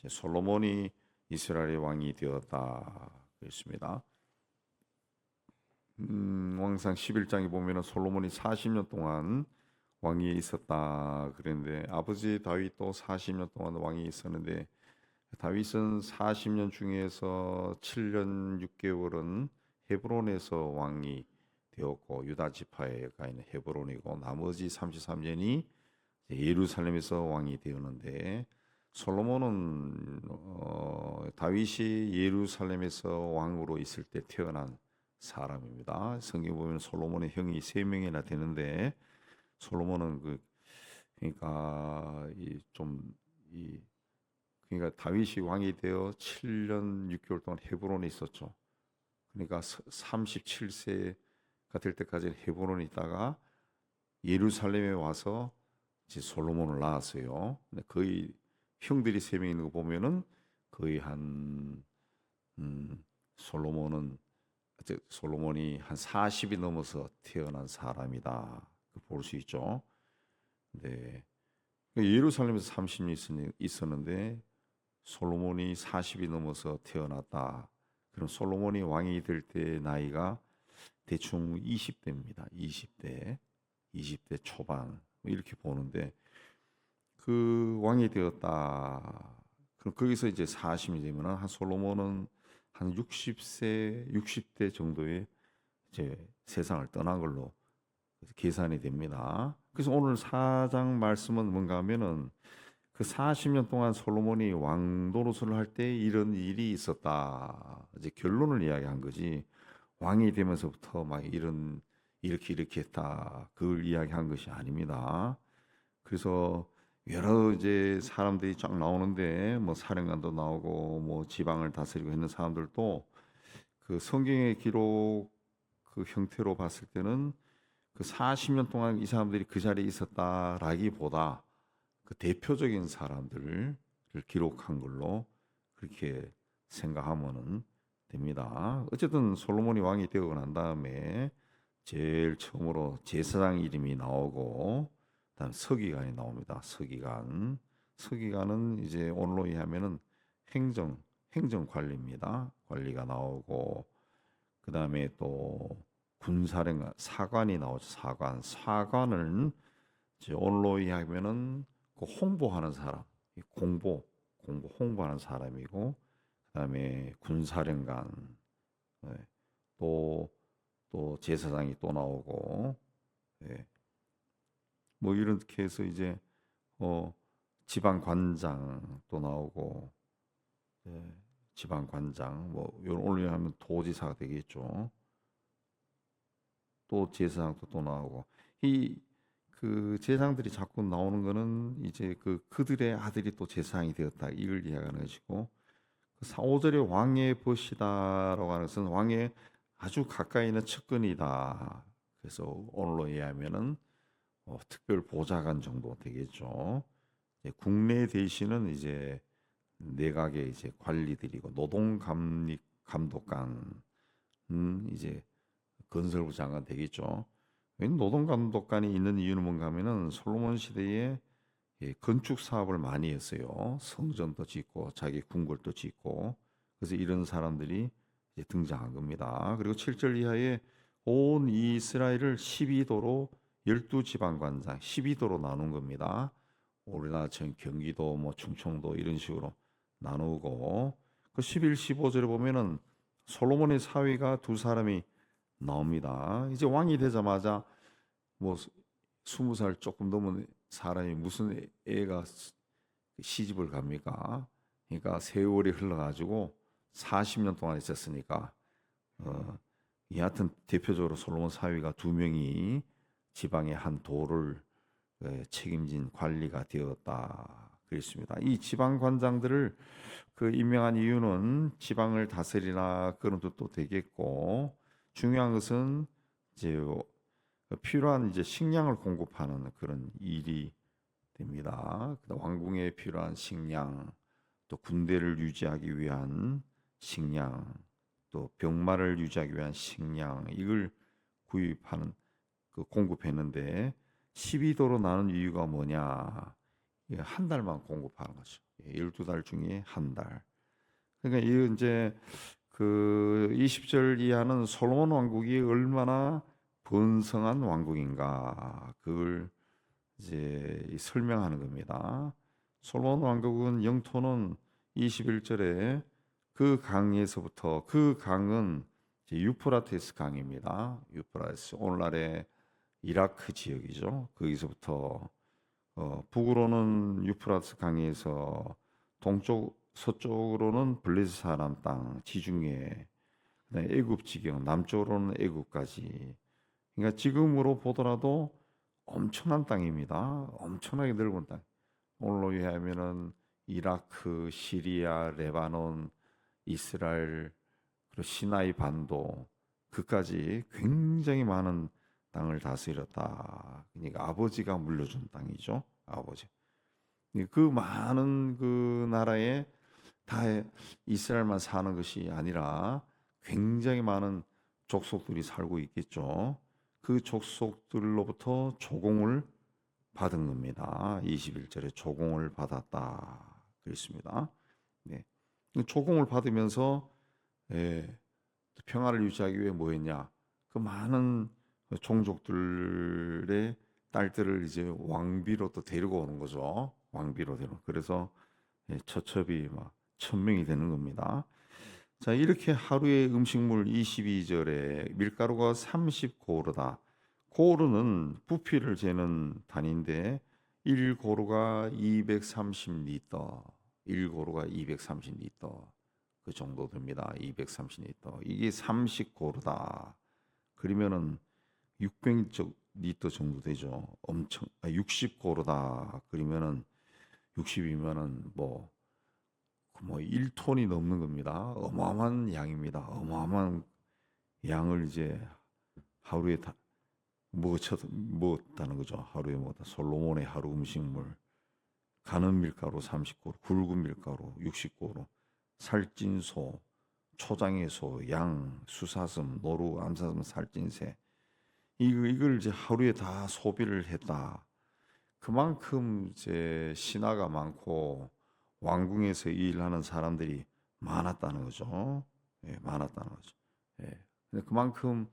솔로몬이 이스라엘의 왕이 되었다 그랬습니다. 왕상 11장에 보면은 솔로몬이 40년 동안 왕위에 있었다 그랬는데, 아버지 다윗도 40년 동안 왕위에 있었는데, 다윗은 40년 중에서 7년 6개월은 헤브론에서 왕이 되었고, 유다 지파에 가 있는 헤브론이고, 나머지 33년이 예루살렘에서 왕이 되었는데, 솔로몬은 다윗이 예루살렘에서 왕으로 있을 때 태어난 사람입니다. 성경 보면 솔로몬의 형이 3명이나 되는데, 솔로몬은 그러니까 그러니까 다윗이 왕이 되어 7년 6개월 동안 헤브론에 있었죠. 그러니까 37세가 될 때까지는 헤브론에 있다가 예루살렘에 와서 이제 솔로몬을 낳았어요. 근데 거의 형들이 3명 있는 거 보면은 거의 솔로몬이 한 40이 넘어서 태어난 사람이다 볼 수 있죠. 네. 예루살렘에서 30년 있었는데 솔로몬이 40이 넘어서 태어났다. 그럼 솔로몬이 왕이 될 때 나이가 대충 20대입니다. 20대 초반 이렇게 보는데, 그 왕이 되었다. 그럼 거기서 이제 40이 되면 한 솔로몬은 한 60대 정도에 이제 세상을 떠난 걸로 계산이 됩니다. 그래서 오늘 사장 말씀은 뭔가 하면은 그 40년 동안 솔로몬이 왕 노릇을 할 때 이런 일이 있었다. 이제 결론을 이야기한 거지. 왕이 되면서부터 막 이렇게 했다. 그걸 이야기한 것이 아닙니다. 그래서 여러 이제 사람들이 쫙 나오는데, 뭐 사령관도 나오고 뭐 지방을 다스리고 있는 사람들도 그 성경의 기록 그 형태로 봤을 때는 그 40년 동안 이 사람들이 그 자리에 있었다라기보다 그 대표적인 사람들을 기록한 걸로 그렇게 생각하면 됩니다. 어쨌든 솔로몬이 왕이 되고 난 다음에 제일 처음으로 제사장 이름이 나오고, 그다음 서기관이 나옵니다. 서기관은 이제 오늘로 이해하면은 행정 관리입니다. 관리가 나오고, 그다음에 또 군사령관, 사관이 나오죠. 사관은 이제 오늘로 이해하면은 그 홍보하는 사람, 홍보하는 사람이고, 그다음에 군사령관, 네. 또 제사장이 또 나오고, 네. 뭐 이렇게 해서 이제 지방관장 또 나오고, 네. 지방관장, 뭐 오늘 하면 도지사가 되겠죠. 또 제사장도 또 나오고, 그 제사장들이 자꾸 나오는 거는 이제 그들의 아들이 또 제사장이 되었다, 이걸 이야기하는 것이고, 5절에 왕의 벗이다라고 하는 것은 왕의 아주 가까이 있는 측근이다. 그래서 오늘로 이해하면은 특별 보좌관 정도 되겠죠. 국내 대신은 이제 내각의 이제 관리들이고, 노동감독관은 이제 건설부 장관 되겠죠. 노동감독관이 있는 이유는 뭔가 하면은 솔로몬 시대에 건축 사업을 많이 했어요. 성전도 짓고 자기 궁궐도 짓고, 그래서 이런 사람들이 이제 등장한 겁니다. 그리고 7절 이하에 온 이스라엘을 12도로 12지방관장 12도로 나눈 겁니다. 우리나라처럼 경기도 뭐 충청도 이런 식으로 나누고, 그 11, 15절에 보면은 솔로몬의 사위가 두 사람이 나옵니다. 이제 왕이 되자마자 뭐 20살 조금 넘은 사람이 무슨 애가 시집을 갑니까? 그러니까 세월이 흘러가지고 40년 동안 있었으니까, 여하튼 대표적으로 솔로몬 사위가 2명이 지방의 한 도를 책임진 관리가 되었다 그랬습니다. 이 지방 관장들을 임명한 이유는 지방을 다스리라 그런 뜻도 되겠고, 중요한 것은 이제 필요한 이제 식량을 공급하는 그런 일이 됩니다. 왕궁에 필요한 식량, 또 군대를 유지하기 위한 식량, 또 병마를 유지하기 위한 식량, 이걸 공급했는데 12도로 나눈 이유가 뭐냐? 한 달만 공급하는 거죠. 12달 중에 한 달. 그러니까 이 이제 그 20절 이하는 솔로몬 왕국이 얼마나 번성한 왕국인가 그걸 이제 설명하는 겁니다. 솔로몬 왕국은 영토는 21절에 그 강에서부터 그 강은 이제 유프라테스 강입니다. 유프라테스 오늘날의 이라크 지역이죠. 거기서부터 북으로는 유프라테스 강에서 동쪽 서쪽으로는 블레셋 사람 땅 지중해 그다음에 애굽 지경 남쪽으로는 애굽까지 그러니까 지금으로 보더라도 엄청난 땅입니다. 엄청나게 넓은 땅. 오늘로 이해하면은 이라크, 시리아, 레바논, 이스라엘, 그리고 시나이 반도 그까지 굉장히 많은 땅을 다스렸다. 그러니까 아버지가 물려준 땅이죠. 아버지. 그 많은 그 나라에 다 이스라엘만 사는 것이 아니라 굉장히 많은 족속들이 살고 있겠죠. 그 족속들로부터 조공을 받은 겁니다. 21절에 조공을 받았다. 그랬습니다. 네. 조공을 받으면서 평화를 유지하기 위해 뭐 했냐? 그 많은 종족들의 딸들을 이제 왕비로 또 데리고 오는 거죠. 왕비로 데리고. 그래서 처첩이 막 1000명이 되는 겁니다. 자, 이렇게 하루의 음식물 22절에 밀가루가 30고르다. 고르는 부피를 재는 단위인데 1고루가 230리터. 1고루가 230리터. 그 정도 됩니다. 230리터. 이게 30고르다. 그러면은 600리터 정도 되죠. 엄청 60고르다. 그러면은 60이면은 뭐 1톤이 넘는 겁니다. 어마어마한 양입니다. 어마어마한 양을 이제 하루에 다 먹었다는 거죠. 하루에 먹었다. 솔로몬의 하루 음식물. 가는 밀가루 30고루, 굵은 밀가루 60고루, 살찐 소, 초장의 소, 양, 수사슴, 노루, 암사슴, 살찐새. 이걸 이제 하루에 다 소비를 했다. 그만큼 이제 신하가 많고 왕궁에서 일하는 사람들이 많았다는 거죠. 많았다는 거죠. 근데 그만큼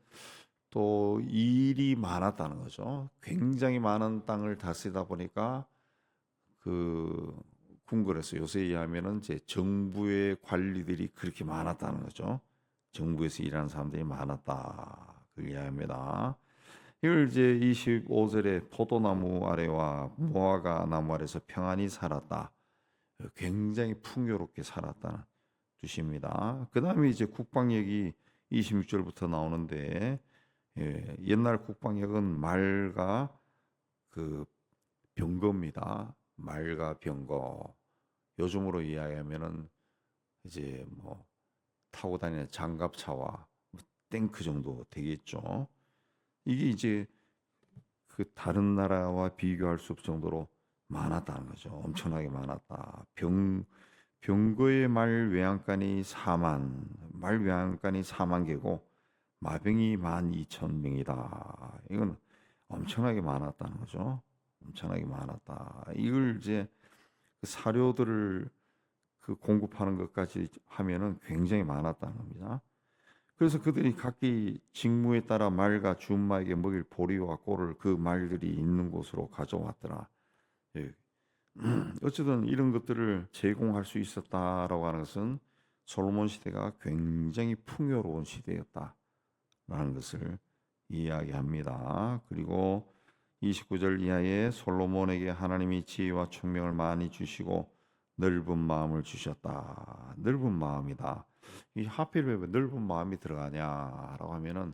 또 일이 많았다는 거죠. 굉장히 많은 땅을 다스리다 보니까 그 궁궐에서 요새 얘기하면은 이제 정부의 관리들이 그렇게 많았다는 거죠. 정부에서 일하는 사람들이 많았다. 그걸 이야기합니다. 이걸 이제 25절에 포도나무 아래와 무화과 나무 아래서 평안히 살았다. 굉장히 풍요롭게 살았다는 뜻입니다. 그 다음에 이제 국방력이 26절부터 나오는데 옛날 국방력은 말과 그 병거입니다. 말과 병거. 요즘으로 이야기하면은 이제 뭐 타고 다니는 장갑차와 탱크 정도 되겠죠. 이게 이제 그 다른 나라와 비교할 수 없을 정도로 많았다는 거죠. 엄청나게 많았다. 병거의 말 외양간이 4만, 말 외양간이 4만 개고 마병이 12,000명이다. 이건 엄청나게 많았다는 거죠. 엄청나게 많았다. 이걸 이제 그 사료들을 그 공급하는 것까지 하면은 굉장히 많았다는 겁니다. 그래서 그들이 각기 직무에 따라 말과 준마에게 먹일 보리와 꼴을 그 말들이 있는 곳으로 가져왔더라. 예. 어쨌든 이런 것들을 제공할 수 있었다라고 하는 것은 솔로몬 시대가 굉장히 풍요로운 시대였다라는 것을 이야기합니다. 그리고 29절 이하에 솔로몬에게 하나님이 지혜와 총명을 많이 주시고 넓은 마음을 주셨다. 넓은 마음이다. 이 하필 왜 넓은 마음이 들어가냐라고 하면은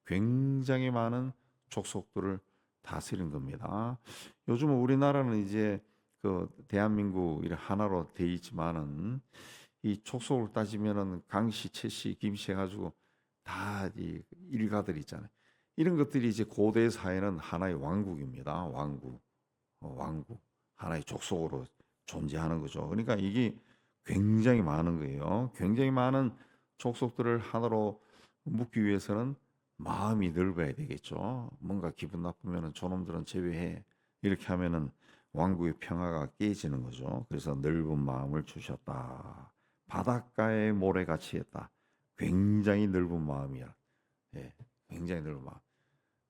굉장히 많은 족속들을 다스린 겁니다. 요즘 우리나라는 이제 그 대한민국 이렇게 하나로 돼 있지만은 이 족속을 따지면은 강씨, 최씨, 김씨 해가지고 다 이 일가들 있잖아요. 이런 것들이 이제 고대 사회는 하나의 왕국입니다. 왕국, 왕국 하나의 족속으로 존재하는 거죠. 그러니까 이게 굉장히 많은 거예요. 굉장히 많은 족속들을 하나로 묶기 위해서는 마음이 넓어야 되겠죠. 뭔가 기분 나쁘면은 저놈들은 제외해 이렇게 하면은 왕국의 평화가 깨지는 거죠. 그래서 넓은 마음을 주셨다. 바닷가의 모래같이 했다. 굉장히 넓은 마음이야. 예, 굉장히 넓은 마음.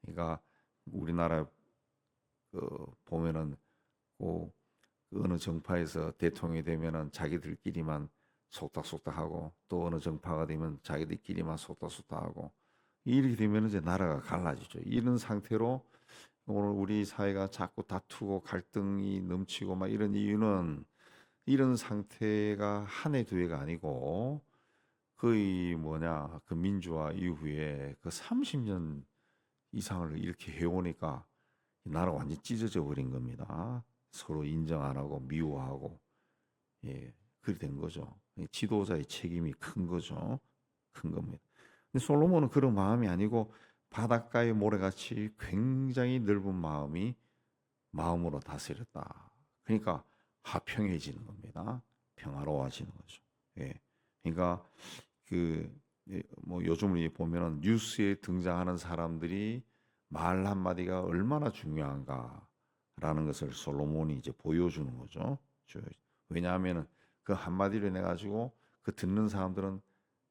그러니까 우리나라 보면은 그 어느 정파에서 대통령이 되면은 자기들끼리만 속닥속닥하고 또 어느 정파가 되면 자기들끼리만 속닥속닥하고 이렇게 되면 이제 나라가 갈라지죠. 이런 상태로 오늘 우리 사회가 자꾸 다투고 갈등이 넘치고 막 이런 이유는 이런 상태가 한 해 두 해가 아니고 거의 그 민주화 이후에 그 30년 이상을 이렇게 해오니까 이 나라가 완전히 찢어져 버린 겁니다. 서로 인정 안 하고 미워하고 예, 그렇게 된 거죠. 지도자의 책임이 큰 거죠. 큰 겁니다. 근데 솔로몬은 그런 마음이 아니고 바닷가의 모래같이 굉장히 넓은 마음으로 다스렸다. 그러니까 화평해지는 겁니다. 평화로워지는 거죠. 예. 그러니까 요즘 보면은 뉴스에 등장하는 사람들이 말 한마디가 얼마나 중요한가라는 것을 솔로몬이 이제 보여주는 거죠. 왜냐하면은 그 한마디를 내 가지고 그 듣는 사람들은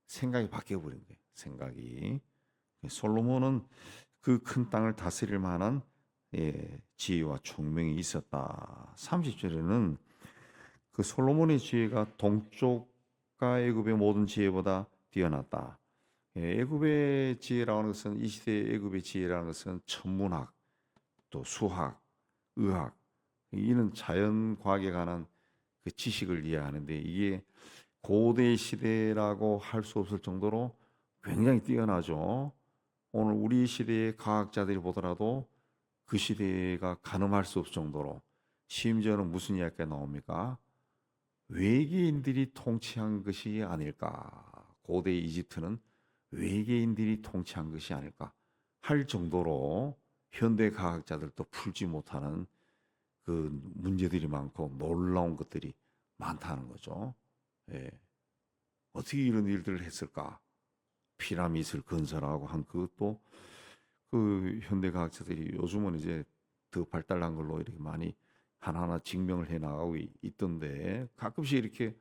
생각이 바뀌어 버린 거예요. 생각이. 솔로몬은 그 큰 땅을 다스릴 만한 지혜와 총명이 있었다. 30절에는 그 솔로몬의 지혜가 동쪽과 애굽의 모든 지혜보다 뛰어났다. 애굽의 지혜라는 것은 이 시대의 애굽의 지혜라는 것은 천문학, 또 수학, 의학 이런 자연 과학에 관한 그 지식을 이해하는데 이게 고대 시대라고 할 수 없을 정도로 굉장히 뛰어나죠. 오늘 우리 시대의 과학자들이 보더라도 그 시대가 가늠할 수 없을 정도로 심지어는 무슨 이야기가 나옵니까? 외계인들이 통치한 것이 아닐까? 고대 이집트는 외계인들이 통치한 것이 아닐까? 할 정도로 현대 과학자들도 풀지 못하는 그 문제들이 많고 놀라운 것들이 많다는 거죠. 예. 어떻게 이런 일들을 했을까? 피라미드를 건설하고 한 그것도 그 현대 과학자들이 요즘은 이제 더 발달한 걸로 이렇게 많이 하나하나 증명을 해 나가고 있던데 가끔씩 이렇게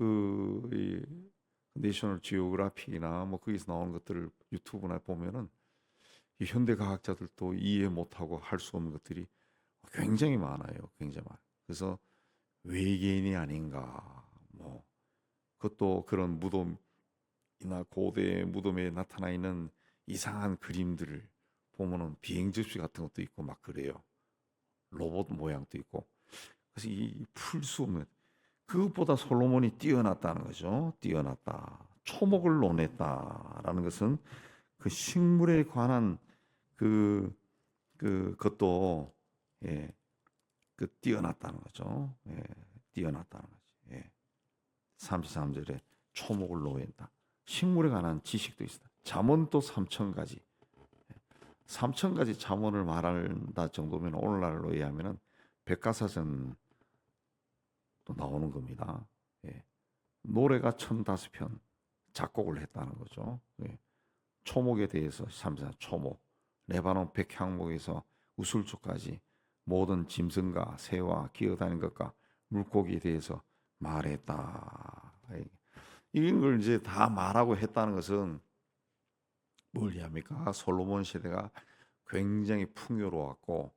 이 내셔널 지오그래피나 뭐 거기서 나오는 것들을 유튜브나 보면은 이 현대 과학자들도 이해 못하고 할 수 없는 것들이 굉장히 많아요. 굉장히 많아요. 그래서 외계인이 아닌가 뭐 그것도 그런 무덤이나 고대 무덤에 나타나 있는 이상한 그림들을 보면은 비행 접시 같은 것도 있고 막 그래요. 로봇 모양도 있고. 그래서 이 풀 수 없는 그것보다 솔로몬이 뛰어났다는 거죠. 뛰어났다. 초목을 논했다라는 것은 그 식물에 관한 그것도 예, 그 뛰어났다는 거죠. 예, 뛰어났다는 거죠. 예. 33절에 초목을 놓인다. 식물에 관한 지식도 있다. 잠언도 3천 가지. 3천 가지 잠언을 말한다 정도면 오늘날로 의하면은 백과사전 또 나오는 겁니다. 예. 노래가 1,005편 작곡을 했다는 거죠. 예. 초목에 대해서 3사 초목, 레바논 백향목에서 우술초까지 모든 짐승과 새와 기어다니는 것과 물고기에 대해서 말했다. 이런 걸 이제 다 말하고 했다는 것은 뭘 이해합니까? 솔로몬 시대가 굉장히 풍요로웠고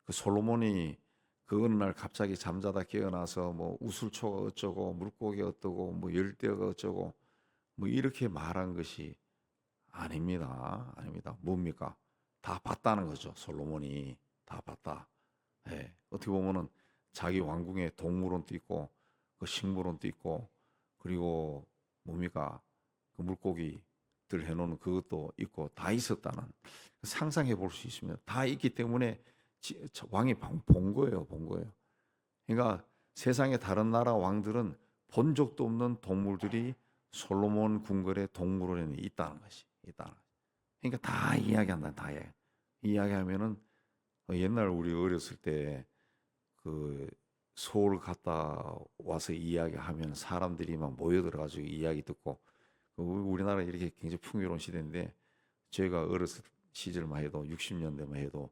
그 솔로몬이 그 어느 날 갑자기 잠자다 깨어나서 뭐 우슬초가 어쩌고 물고기 어떠고 뭐 열대어가 어쩌고 뭐 이렇게 말한 것이 아닙니다. 아닙니다. 뭡니까? 다 봤다는 거죠. 솔로몬이 다 봤다. 예. 어떻게 보면은 자기 왕궁에 동물원도 있고 그 식물원도 있고 그리고 뭡니까? 그 물고기들 해놓은 그것도 있고 다 있었다는 상상해 볼 수 있습니다. 다 있기 때문에 왕이 본 거예요, 본 거예요. 그러니까 세상의 다른 나라 왕들은 본 적도 없는 동물들이 솔로몬 궁궐의 동물원에 있다는 것이 있다는 것이. 그러니까 다 이야기한다, 다 이야기하면은 옛날 우리 어렸을 때 그 서울 갔다 와서 이야기하면 사람들이 막 모여들어가지고 이야기 듣고 우리나라 이렇게 굉장히 풍요로운 시대인데 저희가 어렸을 시절만 해도 60년대만 해도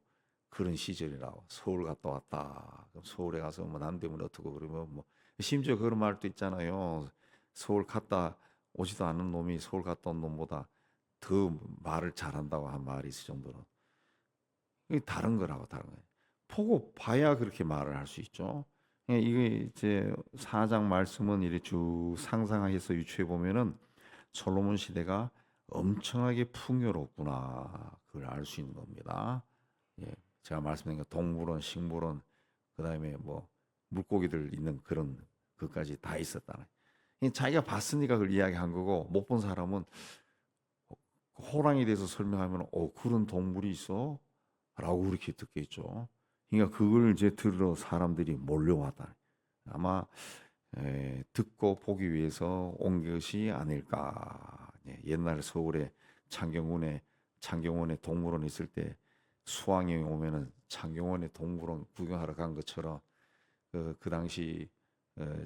그런 시절이라고. 서울 갔다 왔다. 그럼 서울에 가서 뭐 남대문 어떻고 그러면 뭐 심지어 그런 말도 있잖아요. 서울 갔다 오지도 않은 놈이 서울 갔다 온 놈보다 더 말을 잘한다고 한 말이 있을 정도로 이게 다른 거라고 다른 거예요. 보고 봐야 그렇게 말을 할 수 있죠. 예, 이게 이제 사장 말씀은 이렇게 쭉 상상해서 유추해 보면은 솔로몬 시대가 엄청나게 풍요롭구나 그걸 알 수 있는 겁니다. 예, 제가 말씀드린 거 동물원, 식물원, 그다음에 뭐 물고기들 있는 그런 그까지 다 있었다. 자기가 봤으니까 그걸 이야기한 거고 못 본 사람은 호랑이에 대해서 설명하면 그런 동물이 있어? 라고 그렇게 듣겠죠. 그러니까 그걸 이제 들으러 사람들이 몰려왔다. 아마 듣고 보기 위해서 온 것이 아닐까. 예, 옛날 서울에 창경원에 동물원 있을 때 수학여행 오면은 창경원에 동물원 구경하러 간 것처럼 그 당시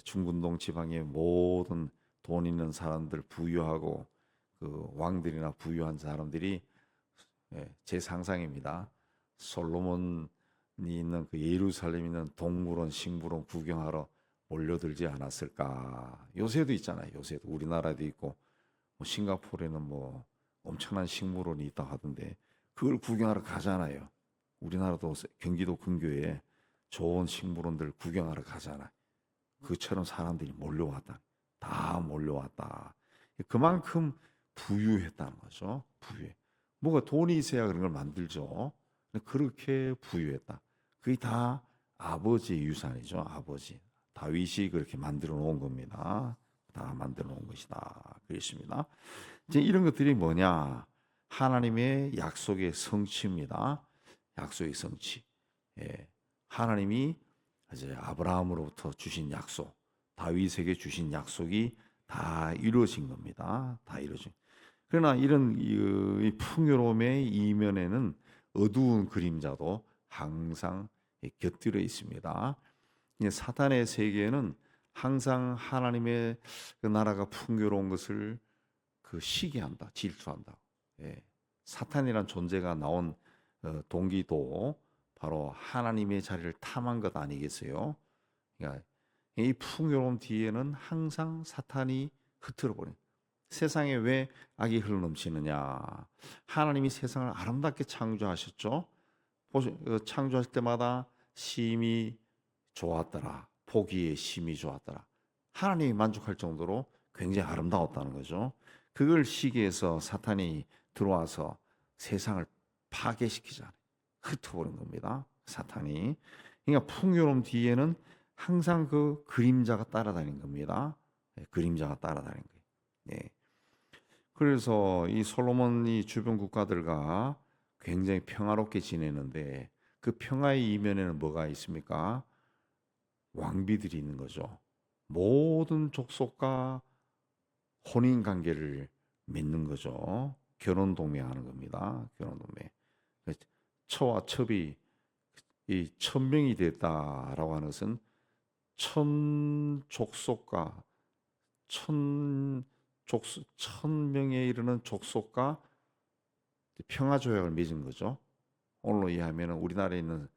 중군동 지방의 모든 돈 있는 사람들 부유하고 그 왕들이나 부유한 사람들이 제 상상입니다. 솔로몬이 있는 그 예루살렘 있는 동물원, 식물원 구경하러 몰려들지 않았을까? 요새도 있잖아요. 요새도 우리나라도 있고 뭐 싱가포르에는 뭐 엄청난 식물원이 있다 하던데 그걸 구경하러 가잖아요. 우리나라도 경기도 근교에 좋은 식물원들 구경하러 가잖아. 그처럼 사람들이 몰려왔다. 다 몰려왔다. 그만큼 부유했다는 거죠. 부유해. 뭐가 돈이 있어야 그런 걸 만들죠. 그렇게 부유했다. 그게 다 아버지의 유산이죠. 아버지. 다윗이 그렇게 만들어 놓은 겁니다. 다 만들어 놓은 것이다. 그렇습니다. 이제 이런 것들이 뭐냐? 하나님의 약속의 성취입니다. 약속의 성취. 예. 하나님이 이제 아브라함으로부터 주신 약속, 다윗에게 주신 약속이 다 이루어진 겁니다. 다 이루어진. 그러나 이런 이 풍요로움의 이면에는 어두운 그림자도 항상 곁들여 있습니다. 사탄의 세계에는 항상 하나님의 그 나라가 풍요로운 것을 시기한다, 질투한다. 예. 사탄이란 존재가 나온 동기도 바로 하나님의 자리를 탐한 것 아니겠어요? 그러니까 이 풍요로움 뒤에는 항상 사탄이 흐트러 버린. 세상에 왜 악이 흘러넘치느냐? 하나님이 세상을 아름답게 창조하셨죠. 창조하실 때마다 심히 좋았더라. 보기에 심히 좋았더라. 하나님이 만족할 정도로 굉장히 아름다웠다는 거죠. 그걸 시기해서 사탄이 들어와서 세상을 파괴시키잖아요. 흩어버린 겁니다. 사탄이. 그러니까 풍요로움 뒤에는 항상 그 그림자가 따라다니는 겁니다. 네, 그림자가 따라다니는 거예요. 네. 그래서 이 솔로몬이 주변 국가들과 굉장히 평화롭게 지내는데 그 평화의 이면에는 뭐가 있습니까? 왕비들이 있는 거죠. 모든 족속과 혼인 관계를 맺는 거죠. 결혼 동맹하는 겁니다. 결혼 동맹. 처와 첩이 이 천명이 됐다라고 하는 것은 천 족속과 천 명에 이르는 족속과 평화 조약을 맺은 거죠. 오늘로 이해하면 우리나라에 있는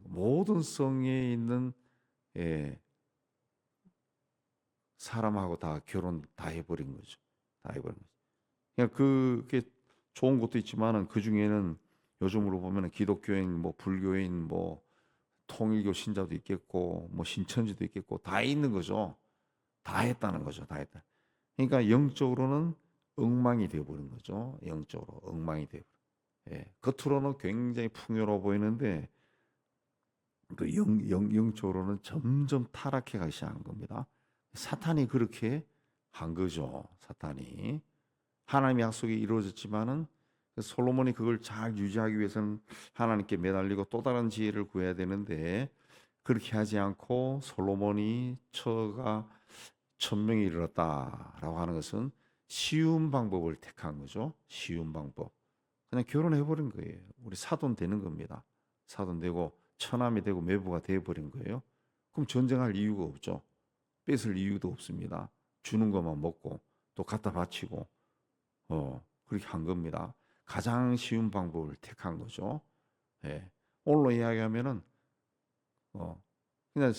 모든 성에 있는 사람하고 다 결혼 다 해버린 거죠. 다 해버린 거죠. 그러니까 그게 좋은 것도 있지만은 그 중에는 요즘으로 보면은 기독교인, 뭐 불교인, 뭐 통일교 신자도 있겠고, 뭐 신천지도 있겠고 다 있는 거죠. 다 했다는 거죠. 다 했다. 그러니까 영적으로는 엉망이 되어버린 거죠. 영적으로 엉망이 되어. 겉으로는 굉장히 풍요로워 보이는데 그 영적으로는 점점 타락해 가기 시작한 겁니다. 사탄이 그렇게 한 거죠. 사탄이. 하나님의 약속이 이루어졌지만은 솔로몬이 그걸 잘 유지하기 위해서는 하나님께 매달리고 또 다른 지혜를 구해야 되는데 그렇게 하지 않고 솔로몬이 처가 천명에 이르렀다라고 하는 것은 쉬운 방법을 택한 거죠. 쉬운 방법. 그냥 결혼해 버린 거예요. 우리 사돈 되는 겁니다. 사돈 되고 처남이 되고 매부가 돼 버린 거예요. 그럼 전쟁할 이유가 없죠. 뺏을 이유도 없습니다. 주는 것만 먹고 또 갖다 바치고 그렇게 한 겁니다. 가장 쉬운 방법을 택한 거죠. 예. 오늘로 이야기하면은 그냥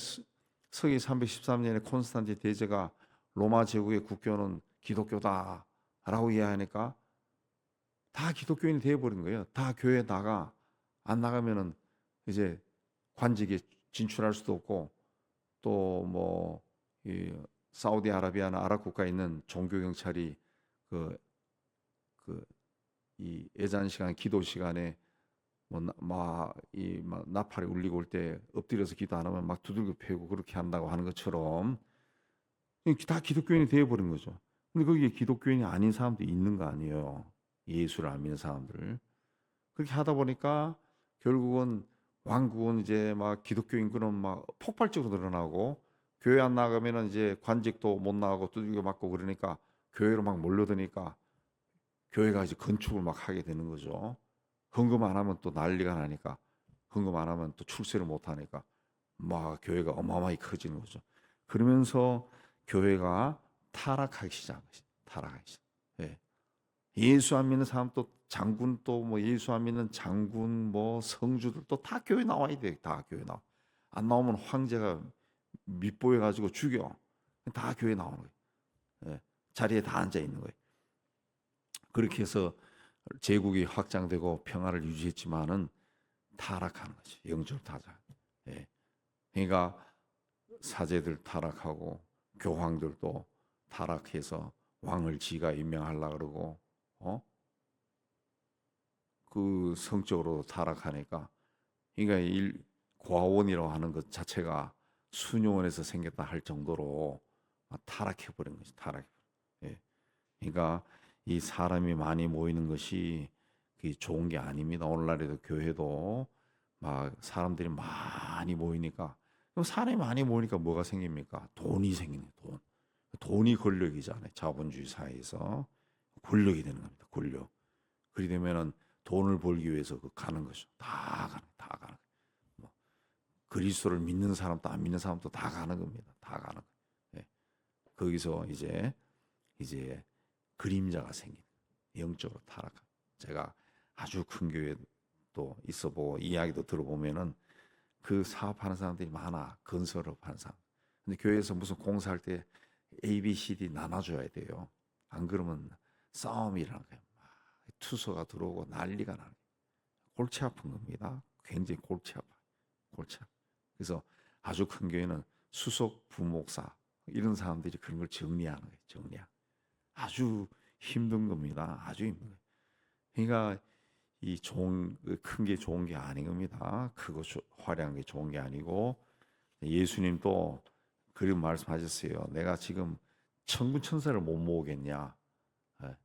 서기 313년에 콘스탄틴 대제가 로마 제국의 국교는 기독교다라고 이야기하니까 다 기독교인이 되어버린 거예요. 다 교회 나가. 안 나가면은 이제 관직에 진출할 수도 없고, 또 뭐 이 사우디아라비아나 아랍 국가에 있는 종교 경찰이 그 이 예전 시간 기도 시간에 막 나팔이 울리고 올 때 엎드려서 기도 안 하면 막 두들겨 패고 그렇게 한다고 하는 것처럼 다 기독교인이 되어버린 거죠. 근데 거기에 기독교인이 아닌 사람도 있는 거 아니에요. 예수를 안 믿는 사람들. 그렇게 하다 보니까 결국은 왕국은 이제 막 기독교 인구는 막 폭발적으로 늘어나고, 교회 안 나가면은 이제 관직도 못 나가고 두들겨 맞고 그러니까 교회로 막 몰려드니까 교회가 이제 건축을 막 하게 되는 거죠. 헌금 안 하면 또 난리가 나니까, 헌금 안 하면 또 출세를 못 하니까 막 교회가 어마어마하게 커지는 거죠. 그러면서 교회가 타락하기 시작한 것이 타락하기 시작. 예. 예수 안 믿는 사람 또 장군, 또 뭐 예수 안 믿는 장군 뭐 성주들 또 다 교회 나와야 돼. 다 교회 나와. 안 나오면 황제가 밑보여 가지고 죽여. 다 교회 나오는 거예요. 예. 자리에 다 앉아 있는 거예요. 그렇게 해서 제국이 확장되고 평화를 유지했지만은 타락하는 거죠. 영적 타락. 예. 그러니까 사제들 타락하고 교황들도 타락해서 왕을 지가 임명하려고 그러고, 그 성적으로 타락하니까, 그러니까 과원이라고 하는 것 자체가 순용원에서 생겼다 할 정도로 타락해 버린 거지. 타락. 예. 그러니까 이 사람이 많이 모이는 것이 그게 좋은 게 아닙니다. 오늘날에도 교회도 막 사람들이 많이 모이니까, 그럼 사람이 많이 모이니까 뭐가 생깁니까? 돈이 생기는 돈. 돈이 권력이잖아요. 자본주의 사회에서 권력이 되는 겁니다. 권력. 그리 되면은 돈을 벌기 위해서 가는 거죠. 다 가는. 뭐 그리스도를 믿는 사람도 안 믿는 사람도 다 가는 겁니다. 다 가는 거예요. 예. 거기서 이제 그림자가 생긴 영적으로 타락한. 제가 아주 큰 교회도 있어보고 이야기도 들어보면은 그 사업하는 사람들이 많아. 건설업 하는 사람. 근데 교회에서 무슨 공사할 때 A, B, C, D 나눠줘야 돼요. 안 그러면 싸움이 일어나는 거예요. 투서가 들어오고 난리가 나는 거예요. 골치 아픈 겁니다. 굉장히 골치 아파요. 골치 아파. 그래서 아주 큰 교회는 수석 부목사 이런 사람들이 그런 걸 정리하는 거예요. 아주 힘든 겁니다. 아주 힘든 거예요. 그러니까 이 큰 게 좋은 게 아닌 겁니다. 크고 화려한 게 좋은 게 아니고, 예수님도 그런 말씀하셨어요. 내가 지금 천군 천사를 못 모으겠냐? 예.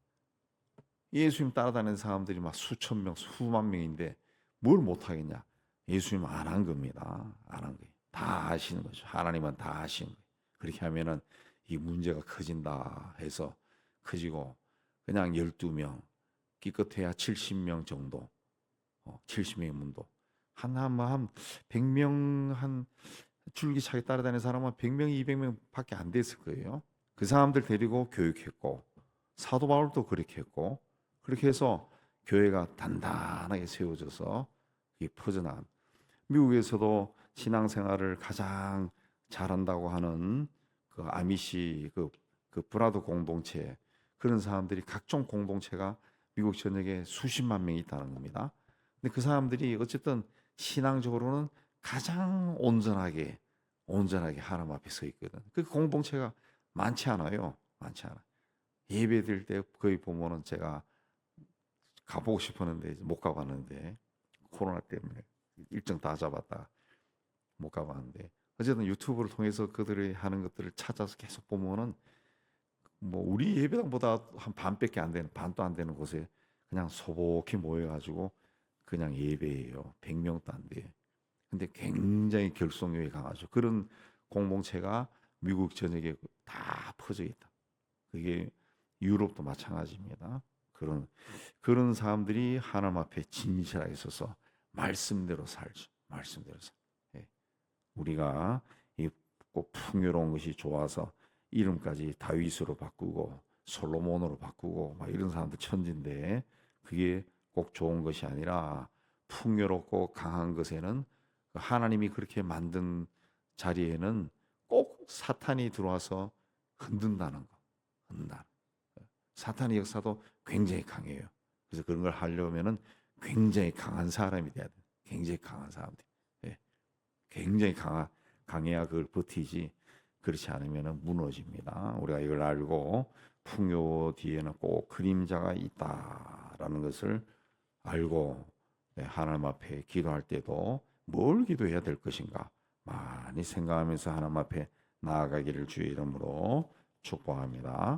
예수님 따라다니는 사람들이 막 수천 명, 수만 명인데 뭘 못하겠냐? 예수님 안 한 겁니다. 안 한 거예요. 다 아시는 거죠. 하나님은 다 아시는 거예요. 그렇게 하면은 이 문제가 커진다 해서 커지고, 그냥 12명, 기껏해야 70명 정도, 70명의 문도. 한 100명, 한 줄기차게 따라다니는 사람은 100명, 200명 밖에 안 됐을 거예요. 그 사람들 데리고 교육했고, 사도 바울도 그렇게 했고, 그렇게 해서 교회가 단단하게 세워져서 퍼져나간. 미국에서도 신앙생활을 가장 잘한다고 하는 그 아미시 그 브라더 공동체, 그런 사람들이 각종 공동체가 미국 전역에 수십만 명이 있다는 겁니다. 근데 그 사람들이 어쨌든 신앙적으로는 가장 온전하게 하나님 앞에 서 있거든. 그 공동체가 많지 않아요. 많지 않아. 예배 드릴 때 거의 보면은 제가 가보고 싶었는데 못 가봤는데, 코로나 때문에 일정 다 잡았다 못 가봤는데, 어쨌든 유튜브를 통해서 그들이 하는 것들을 찾아서 계속 보면은 뭐 우리 예배당보다 한 반밖에 안 되는, 반도 안 되는 곳에 그냥 소복히 모여가지고 그냥 예배예요. 100명도 안 돼. 근데 굉장히 결속력이 강하죠. 그런 공동체가 미국 전역에 다 퍼져 있다. 그게 유럽도 마찬가지입니다. 그런 사람들이 하나님 앞에 진실하게 서서 말씀대로 살죠. 말씀대로 살. 예. 우리가 꼭 풍요로운 것이 좋아서 이름까지 다윗으로 바꾸고 솔로몬으로 바꾸고 막 이런 사람들 천진데, 그게 꼭 좋은 것이 아니라 풍요롭고 강한 것에는 하나님이 그렇게 만든 자리에는 꼭 사탄이 들어와서 흔든다는 거. 흔든다. 사탄의 역사도 굉장히 강해요. 그래서 그런 걸 하려면은 굉장히 강한 사람이 돼야 돼. 굉장히 강한 사람들. 예. 굉장히 강해야 그걸 버티지. 그렇지 않으면 무너집니다. 우리가 이걸 알고 풍요 뒤에는 꼭 그림자가 있다라는 것을 알고 하나님 앞에 기도할 때도 뭘 기도해야 될 것인가 많이 생각하면서 하나님 앞에 나아가기를 주의 이름으로 축복합니다.